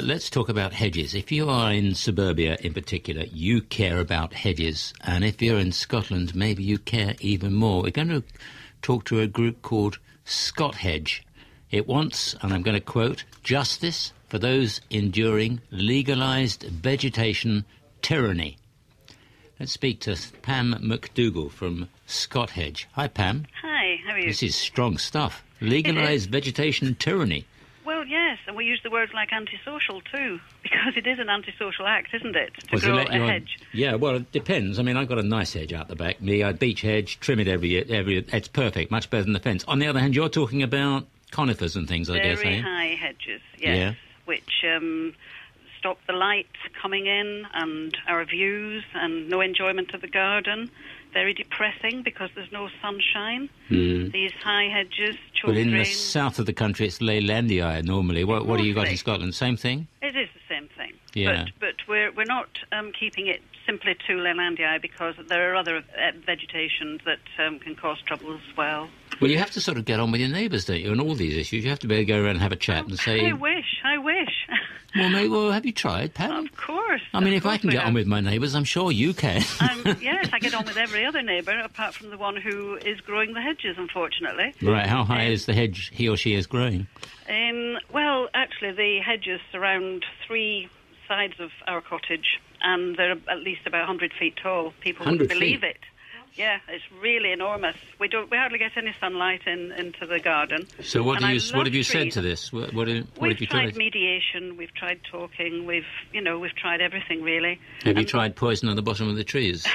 Let's talk about hedges. If you are in suburbia in particular, you care about hedges. And if you're in Scotland, maybe you care even more. We're going to talk to a group called Scothedge. It wants, and I'm going to quote, justice for those enduring legalised vegetation tyranny. Let's speak to Pam McDougall from Scothedge. Hi, Pam. Hi, how are you? This is strong stuff. Legalised vegetation tyranny. Well, yes, and we use the words like antisocial too, because it is an antisocial act, isn't it, to grow a hedge? Yeah, well, it depends. I mean, I've got a nice hedge out the back. The beech hedge, trim it every year. It's perfect, much better than the fence. On the other hand, you're talking about conifers and things, I guess, eh? Very high hedges, yes, which stop the light coming in and our views and no enjoyment of the garden. Very depressing because there's no sunshine. These high hedges, Well, in the south of the country, it's Leylandii normally. What do you got in Scotland? Same thing? It is the same thing. Yeah. But we're not keeping it simply to Leylandii because there are other vegetations that can cause trouble as well. Well, you have to sort of get on with your neighbours, don't you, on all these issues? You have to be able to go around and have a chat and say... I wish. Well, have you tried, Pam? Of course. I mean, if I can get on with my neighbours, I'm sure you can. Yes, I get on with every other neighbour, apart from the one who is growing the hedges, unfortunately. Right, how high is the hedge he or she is growing? Well, actually, the hedges surround 3 sides of our cottage, and they're at least about 100 feet tall. People wouldn't believe it. Yeah, it's really enormous. We hardly get any sunlight into the garden. So what have you said to this? What have you tried? We've tried mediation, we've tried talking, we've tried everything really. Have you tried poison at the bottom of the trees?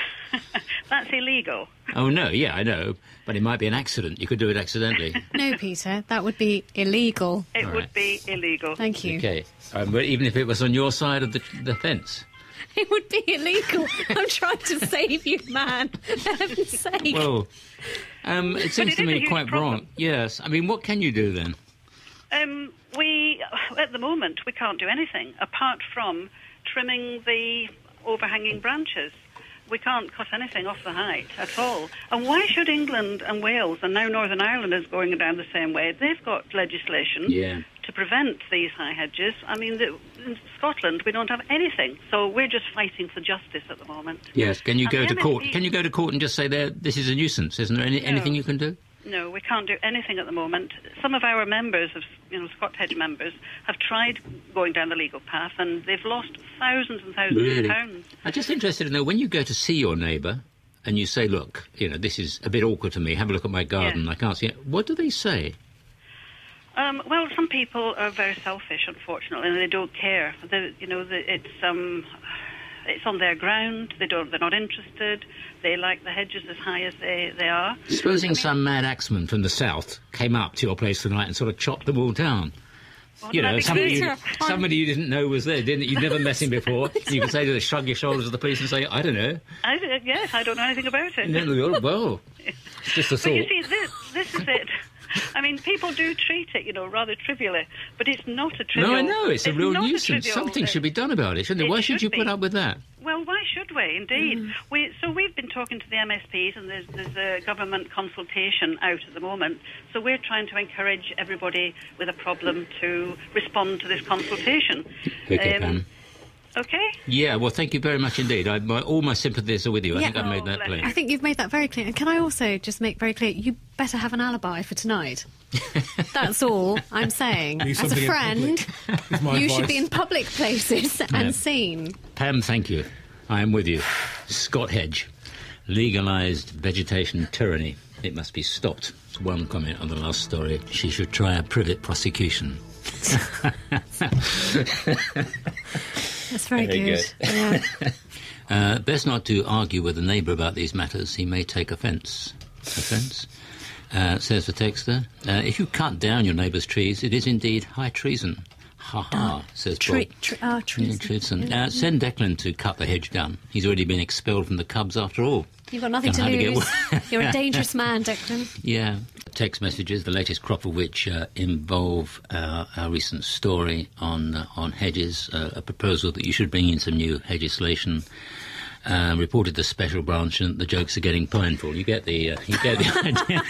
That's illegal. Oh no, yeah, I know, but it might be an accident. You could do it accidentally. No, Peter, that would be illegal. It would be illegal. Thank you. Okay, but even if it was on your side of the fence. It would be illegal. I'm trying to save you, man. For heaven's sake. Well, it seems to me quite wrong. Yes. I mean, what can you do then? At the moment, we can't do anything apart from trimming the overhanging branches. We can't cut anything off the height at all. And why should England and Wales, and now Northern Ireland is going down the same way, they've got legislation to prevent these high hedges. I mean, in Scotland, we don't have anything. So we're just fighting for justice at the moment. Yes. Can you go to court? Can you go to court and just say, this is a nuisance? Isn't there anything you can do? No, we can't do anything at the moment. Some of our members, Scothedge members, have tried going down the legal path, and they've lost thousands and thousands of pounds. I'm just interested to know, when you go to see your neighbour and you say, look, this is a bit awkward to me, have a look at my garden, I can't see it, what do they say? Well, some people are very selfish, unfortunately, and they don't care. It's on their ground. They're not interested. They like the hedges as high as they are. Supposing some mad axeman from the south came up to your place tonight and sort of chopped them all down. Well, somebody you didn't know was there, didn't you? You'd never met him before. You could say to shrug your shoulders to the police and say, I don't know. Yes, I don't know anything about it. No, well, it's just a thought. But you see, this is it. I mean, people do treat it, rather trivially, but it's not a trivial... No, I know, it's a real nuisance. Something should be done about it, shouldn't it? Why should you put up with that? Well, why should we, indeed? We've been talking to the MSPs, and there's a government consultation out at the moment, so we're trying to encourage everybody with a problem to respond to this consultation. Okay, Pam. Okay? Yeah, well, thank you very much indeed. All my sympathies are with you. I think I've made that clear. I think you've made that very clear. And can I also just make very clear, you better have an alibi for tonight. That's all I'm saying. As a friend, you should be in public places and seen. Pam, thank you. I am with you. Scothedge. Legalised vegetation tyranny. It must be stopped. It's one comment on the last story. She should try a privet prosecution. That's very good. Yeah. Best not to argue with a neighbour about these matters. He may take offence. Says the texter. If you cut down your neighbour's trees, it is indeed high treason. Ha, says Bob. Treason. Send Declan to cut the hedge down. He's already been expelled from the Cubs after all. You've got nothing to lose. You're a dangerous man, Declan. Yeah. Text messages, the latest crop of which involve our recent story on hedges, a proposal that you should bring in some new legislation. Reported the special branch, and the jokes are getting painful. You get the idea.